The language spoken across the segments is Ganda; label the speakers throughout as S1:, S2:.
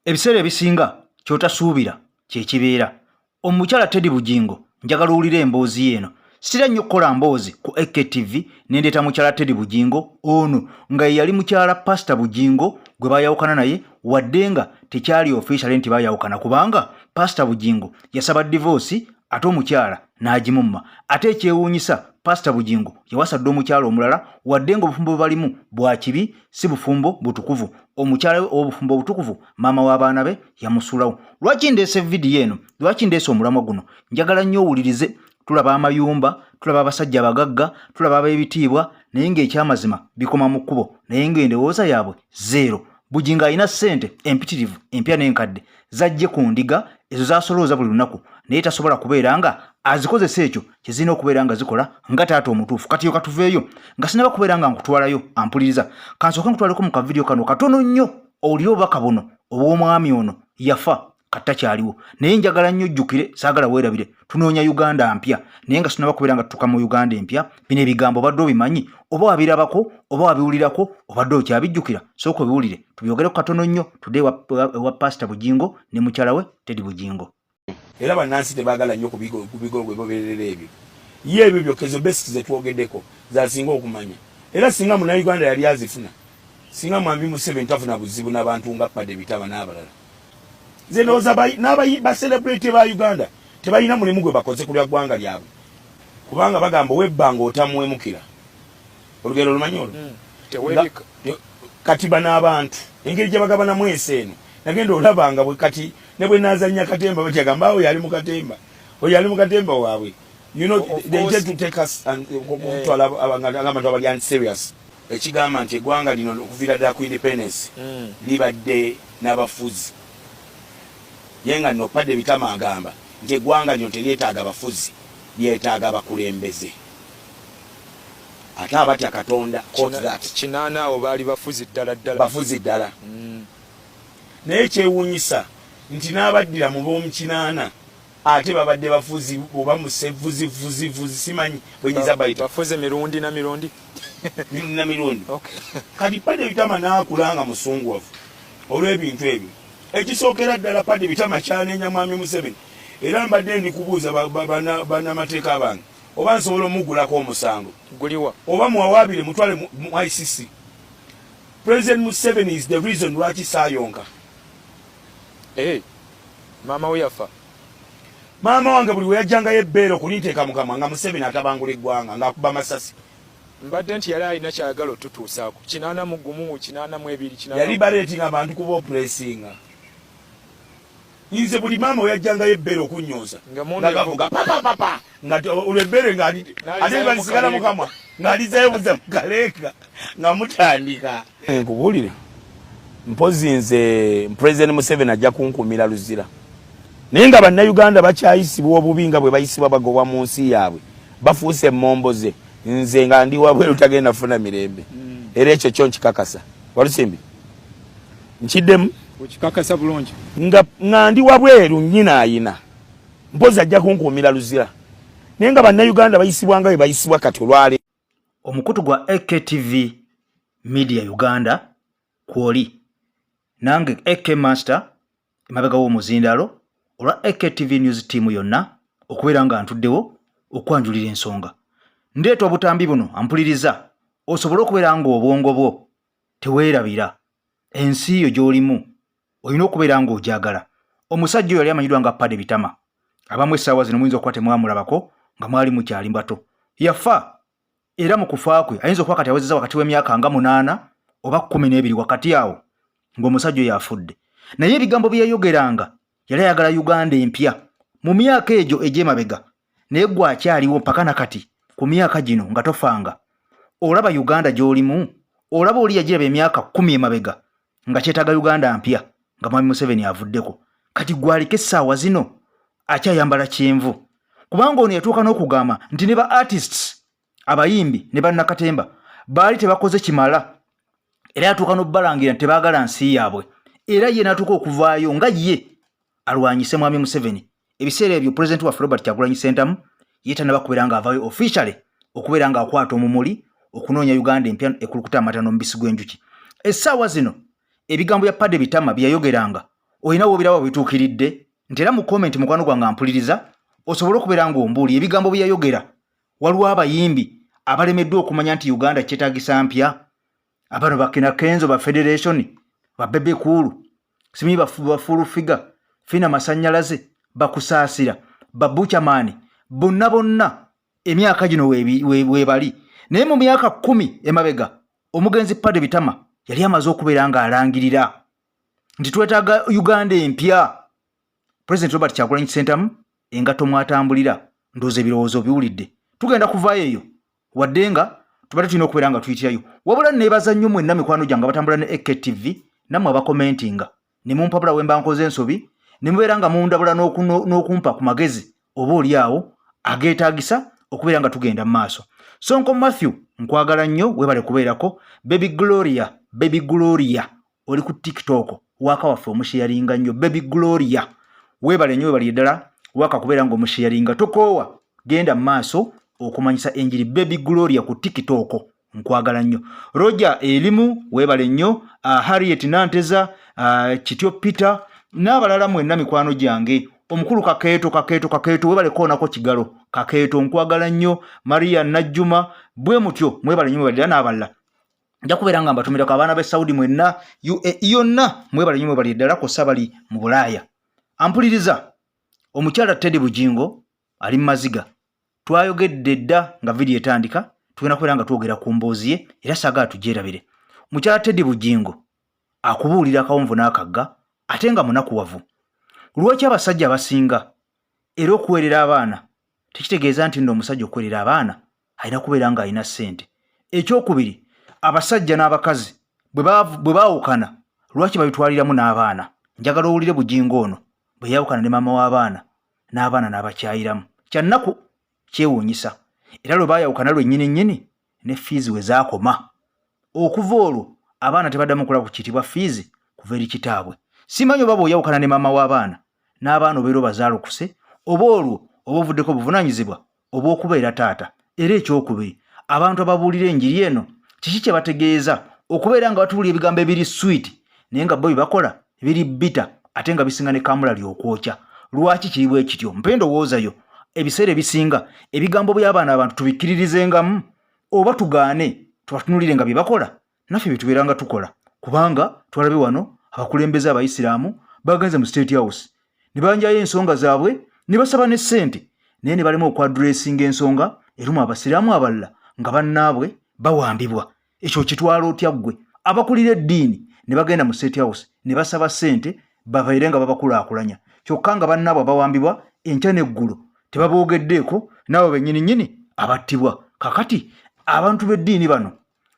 S1: Ebiseera ebisinga kyotasuubira kye kibeera. Omukyala Teddy Bujingo njagala owulire emboozi eno. Sitira nnyo kukola mboozi ku EKTV nendeeta mukyala Teddy Bujingo ono nga yali mukyala Pastor Bujingo gwe baayawukana naye wadde nga tekyali official nti baayawukana kubanga Pastor Bujingo yasaba divorce ate omukyala n'agimumma. Ate ekyewuunyisa Pastor Bujingo yawasadde omukyala omulala wadde nga obufumbo balimu bwa kibi si bufumbo butukuvu. Omukyala we obufumbo butukuvu maama w'abaana be yamusuulawo. Lwaki ndeese vidiyo eno? Lwaki ndeese omulamwa guno? Njagala nnyo owulirize. Tulaba amayumba, tulaba abasajja abagagga, tulaba ab'ebitiibwa naye ng'ekyamazima bikoma mu kkubo naye ng'endowooza yaabwe zero. Bujingo alina ssente empitirivu empya n'enkadde zajje ku ndiga ezo z'asolooza buli lunaku naye tasobola kubeera nga azikozesa ekyo kye zirina okubeera nga zikola nga taata omutuufu. Kati yo katuveeyo nga sinaba kubeera nga nkutwalayo ampuliriza. Kansooke nkutwaleko mu kavidiyo kano katono nnyo owulire obubaka buno obw'omwami ono yafa katakyaliwo naye njagala nnyo ojjukire saagala weerabire tunoonya Uganda mpya naye nga sinaba kubeera nga tutuuka mu Uganda empya. Bino ebigambo obadde obimanyi oba wabirabako oba wabiwulirako obadde okyabijjukira sooka obiwulire tubyogereko katono nnyo tudde wa Pastor Bujingo ne mukyala we Teddy Bujingo.
S2: Era bannansi tebaagala nnyo ku bigo gwe boberera ebyo ye ebyo byokezo best ze twogeddeko zasinga okumanya. Era singa Munnayuganda yali azifuna singa Mwami Museveni tafuna buzibu n'abantu nga Padde Bitama n'abalala. Ze ndowooza ba celebrity ba Uganda tebalina mulimu gwe bakoze ku lya ggwanga lyabwe kubanga bagamba webbanga otamuwemukira. Olugero lumanyi olwo katiba n'abantu engeri gye bagabanamu ensi eno nagenda olabanga bwe kati ne bwe naazannya katemba bakyagamba awo yali mu katemba oyo yali mu katemba waabwe. You know, they intend to take us and abantu abali unserious. Ekigamba nti eggwanga lino okuviira ddala ku independence libadde n'abafuzi yenga no Padde Bitama agamba nti eggwanga lino teryetaaga abafuzi lyetaaga abakulembeze. Ate abatya Katonda
S3: kinaana abo baali bafuzi ddala. Naye
S2: kyewuunyisa nti n'abaddira mu b'omu kinaana ate babadde bafuzi oba musevuzi simanyi bwenyiza bayita
S3: bafuze mirundi na mirundi
S2: kati Padde Bitama n'akulanga musunguwavu olw'ebintu ebyo. Ekisookera ddala Padde Bitama kyanenya Mwami Museveni era mbadde ndikubuuza bannamateeka abange oba nsobola omugulako omusango
S3: guliwa
S2: oba muwawaabire mutwale mu ICC. President Museveni is the reason lwaki saayonka.
S3: Maama we yafa.
S2: Maama wange buli we yajjangayo ebbeera okuliteeka mukama nga Museveni atabangula eggwanga ng'akuba masasi.
S3: Mbadde nti yali alina kyayagala otutuusaako 81 82
S2: yali baleetinga abantu kuba opulesinga. Nze buli maama we yajjangayo ebbeera okunnyoza ng'agavuga papapapa nga olw'ebbeere ng'ate balisigala mukama ng'alizayo buza mukaleeka nga mutandika. Nkubuulire mpozi nze President Museveni ajja kunkumira luzira naye nga bannayuganda bakyayisibwa obubi nga bwe bayisibwa bagobwa mu nsi yaabwe bafuuse emmomboze nze nga ndi wabweru tagenda funa mirembe. Era ekyo kyo nkikakasa Walusimbi nkiddemu
S3: okikakasa bulungi
S2: nga ndi wabweru nnyina ayina mpozi ajja kunkumira luzira naye nga bannayuganda bayisibwa nga bwe bayisibwa kati olwale.
S1: Omukutu gwa EKTV Media Uganda kwoli nange AK Master Emabega w'omuzindalo olwa EKTV News Team yonna okubeera nga ntuddewo okwanjulira ensonga. Ndeeta obutambi buno ampuliriza osobole okubeera nga obwongo bwo teweerabira ensi yo gy'olimu olina okubeera nga ogyagala. Omusajja oyo yali amanyirwa nga Padde Bitama abamu essaawa zino muyinza okuba temwamulabako nga mwali mukyali bato. Yafa era mu kufa kwe ayinza okuba kati awezezza wakati w'emyaka nga 8 oba 12 wakati awo ng'omusajja oyo afudde. Naye ebigambo bye yayogeranga yali ayagala Uganda empya mu myaka egyo egy'emabega naye gwe akyaliwo mpaka na kati ku myaka gino nga tofanga. Olaba Uganda gy'olimu olaba oli yagiraba emyaka 10 emabega nga kyetaaga Uganda mpya nga Mwami Museveni avuddeko. Kati gwaliko essaawa zino akyayambala kyenvu kubanga ono yatuuka n'okugamba nti ne ba artists abayimbi ne bannakatemba baali tebakoze kimala era yatuuka n'obbalangira nti tebaagala nsi yaabwe era ye n'atuuka okuvaayo nga ye alwanyise Mwami Museveni. Ebiseera ebyo President wa Robert Kyagulanyi Ssentamu yeetannaba kubeera nga avaayo officially okubeera nga akwata omumuli okunoonya Uganda empya ekulukuta amata n'omubisi gw'enjuki. Essaawa zino ebigambo ya Padde Bitama bye yayogeranga oyina wobiraba bituukiridde nti era mu comment mukwano gwange ampuliriza osobola okubeera ng'ombuuli ebigambo bye yayogera. Waliwo abayimbi abalemeddwa okumanya nti Uganda kyetaagisa mpya. Abano bakina Kenzo ba Federation ba Bebe Cool simi ba Full Figure Fina Masanyalaze bakusaasira ba Buchamani bonna emyaka gino webali. Naye mu myaka 10 Emabega omugenzi Pade Bitama yali amaze okubeera nga alangirira nti twetaaga Uganda empya. President Robert Kyagulanyi Ssentamu engato mwatambulira ndooze ebirowoozo biwulidde. Tugenda kuvaayo eyo wadde nga tubadde tulina okubeera nga tuyitirayo. Wabula neebaza nnyo mwenna mikwano gyange abatambula ne EKTV nammwe abakomentinga ne mumpabula wemba nkoze ensobi ne mubeera nga mundabula n'okumpa ku magezi oba oli awo ageetaagisa okubeera nga tugenda mu maaso. Sonko Matthew nkwagala nnyo weebale kubeerako. Baby Gloria oli ku TikTok waka waffe omusharinga nnyo. Baby Gloria weebale nnyo weebale ddala waka kubeera nga omusharinga tokoowa genda mu maaso okumanyisa enjiri. Baby Gloria ku TikTok nkwagala nnyo. Roger elimu weebale nnyo. Harriet Nanteza Kityo Peter n'abalala mwenna mikwano gyange. Omukulu kakeeto weebale koonako kigalo kakeeto nkwagala nnyo. Maria Najjuma bwe mutyo mwebale nnyo weebale n'abalala. Nja kubeera nga mbatumirako abaana b'e Saudi mwenna UAE yonna mwebale nnyo mwebale ddala kosa bali mu Bulaaya. Ampuliriza omukyala Teddy Bujingo ali mu maziga. Twayogedde dda nga video etandika tugenda kubeera nga twogera ku mboozi ye era saagala tugyerabire. Mukyala Teddy Bujingo akubuulira akawonvu n'akagga ate nga munakuwavu. Lwaki abasajja abasinga era okuweerera abaana tekitegeeza nti nno omusajja okuweerera abaana alina kubeera nga alina ssente. Ekyokubiri abasajja n'abakazi bwe baawukana lwaki babitwaliramu n'abaana. Njagala owulire Bujingo ono bwe yaawukana ne maama w'abaana n'abaana n'abakyayiramu. Kyannaku Byewunyisa era lwe baayawukana lwennyini ne fiizi we zaakoma. Okuva olwo abaana tebaddamu kola ku kitiibwa fiizi kuva eri kitaabwe. Simanyi oba bw'oyawukana ne maama w'abaana n'abaana obeera obazaalukuse oba olwo oba ovuddeko obuvunaanyizibwa oba okubeera taata. Era ekyokubiri abantu ababuulira enjiri eno kiki kye bategeeza okubeera nga batubuulira ebigambo ebiri sweet naye nga bo bakola biri bitter ate nga bisinga ne kamula ly'okwokya. Lwaki kiri bwe kityo? Mpe ndowoozayo ebiseera ebisinga ebigambo by'abaana abantu tubikkiririzengamu oba tugaane tubatunulire nga bye bakola naffe bye tubeera nga tukola. Kubanga twalabe wano abakulembeze abayisiraamu bagenze mu State House ne banjayo ensonga zaabwe ne basaba ne ssente naye ne balema okwadressinga ensonga erumu abasiraamu abalala nga bannaabwe bawambibwa. Ekyo kitwala otya ggwe? Abakulira eddiini ne bagenda mu State House ne basaba ssente babaire nga babakulaakulanya kyokka nga bannaabwe bawambibwa enkya n'eggulu tebaboogeddeeko nabo bennyini abattibwa. Kakati abantu b'eddiini bano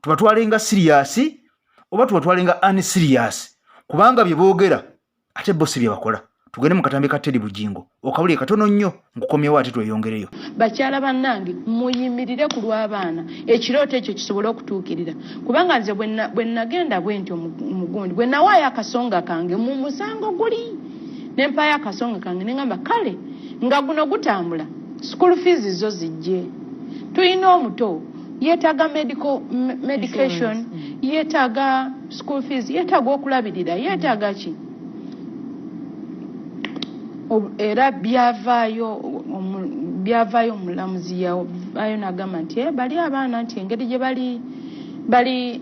S1: tubatwalenga siriyasi oba tubatwalenga unserious kubanga bye boogera ate bo si bye bakola. Tugende mu katambi ka Teddy Bujingo okabulire katono nnyo nkukomyewo ate tweyongereyo.
S4: Bakyala bannange muyimirire ku lw'abaana ekirooto ekyo kisobole okutuukirira kubanga nze bwe nagenda bwenti omugundi bwe nawaayo akasonga kange mu musango guli ne mpaayo akasonga kange ne ngamba kale nga guno gutambula school fees zo zijje. Tulina omuto yeetaaga medication yeetaaga school fees yeetaaga okulabirira yeetaaga ki era byavaayo omulamuzi yavaayo n'agamba nti bali abaana nti engeri gye bali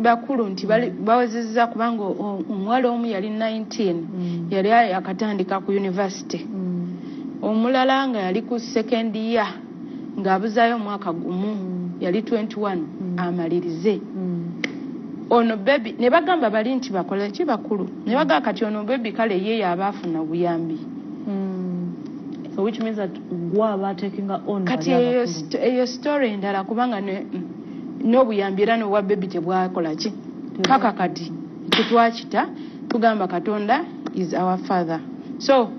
S4: bakulu nti bawezezza kubanga omuwala omu yali 19 yali akatandika ku university omulala nga yali ku second year ng'abuzaayo omwaka gumu yali 21 amalirize. Ono baby ne bagamba bali nti bakola ki bakulu ne baga kati ono baby kale ye yabaafuna buyambi.
S5: So which means that gwa taking on
S4: kati eyo story endala kubanga n'obuyambi era n'obwa baby tebwakola ki kaka kati kitwakita tugamba Katonda is our father. So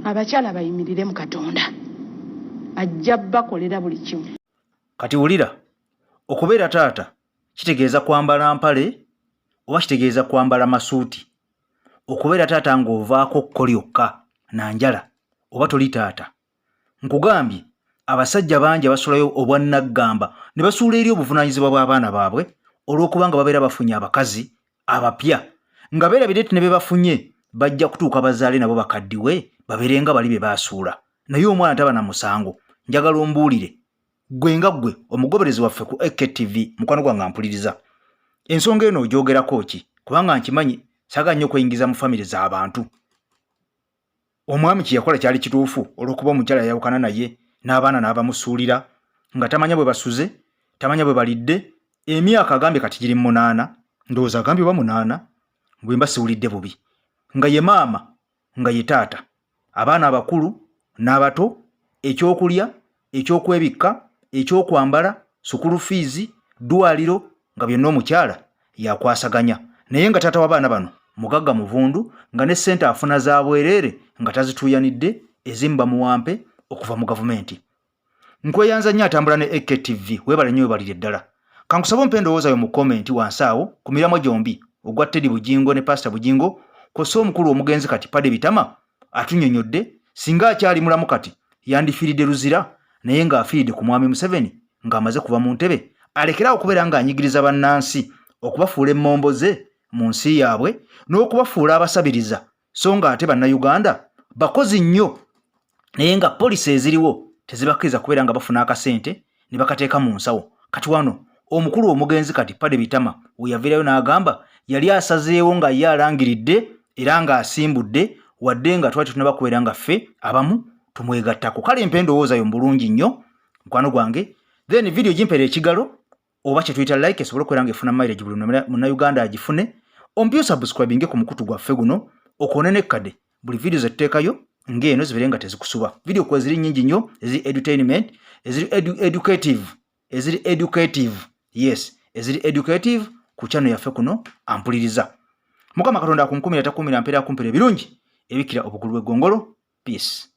S4: abakyala bayimirire mu Katonda ajja bakolera buli kimu.
S1: Kati wulira okubeera taata kitegeeza kwambala mpale oba kitegeeza kwambala masuuti. Okubeera taata ng'ovaako kko lyokka na njala oba toli taata. Nkugambye abasajja bangi abasulayo obwannaggamba ne basuula eri obuvunaanyizibwa bw'abaana baabwe olw'okubanga babeera bafunye abakazi abapya nga beerabireti ne be bafunye bajja kutuuka bazaale nabo bakaddiwe babeerenga bali be baasuula naye omwana taba na musango. Njagala ombuulire gwe nga ggwe omugoberezi waffe ku EKTV mukwano gwange ampuliriza ensonga eno ogyogerako ki kubanga nkimanyi saaga nnyo okweyingiza mu famire z'abantu. Omwami kye yakola kyali kituufu olw'okuba omukyala yayawukana naye n'abaana n'abamusuulira nga tamanya bwe basuze tamanya bwe balidde. Emyaka agambye kati giri 8 ndowooza agambye oba 8 bwe mbasiwulidde bubi nga ye maama nga ye taata abaana abakulu n'abato ekyokulya ekyokwebikka ekyokwambala sukulu fiizi ddwaliro nga byonna omukyala yakwasaganya naye nga taata w'abaana bano mugagga muvundu nga ne ssente afuna za bwereere nga tazituuyanidde ezimu bamuwampe okuva mu gavumenti. Nkweyanza nnyo atambula ne EKTV weebale nnyo weebalire ddala. Kankusaba ompe endowooza yo mu komenti wansi awo ku miramwa gyombi ogwa Teddy Bujingo ne Pastor Bujingo kw'ossa omukulu omugenzi kati Padde Bitama atunnyonnyodde singa akyali mulamu kati yandifiiridde luzira naye ng'afiiridde ku mwami Museveni ng'amaze kuva mu ntebe alekeraawo okubeera ng'anyigiriza bannansi okubafuula emmombo ze mu nsi yaabwe n'okubafuula abasabiriza so ng'ate bannayuganda bakozi nnyo naye nga polisi eziriwo tezibakkiriza kubeera nga bafuna akasente ne bakateeka mu nsawo. Kati wano omukulu omugenzi kati Padde Bitama we yaviirayo n'agamba yali asazeewo nga ye alangiridde era ng'asimbudde wadde nga twali tunaba kubeera nga ffe abamu tumwegattako. Kale mpe endowooza yo mbulungi nnyo mukwano gwange then video gimpeera ekigalo oba kye tuyita like esobole okubeera ng'efuna mileage buli munnayuganda agifune. Ompyo subscribinge ku mukutu gwaffe guno okoone nekkadde buli video zetteekayo ng'eno zibeere nga tezikusuba. Video kuba ziri nnyingi nnyo eziri edutainment eziri educative yes eziri educative ku channel yaffe kuno ampuliriza. Mukama Katonda akunkumira takumira mpeera kumpera ebirungi ebikira obukulu bw'eggongolo. Peace.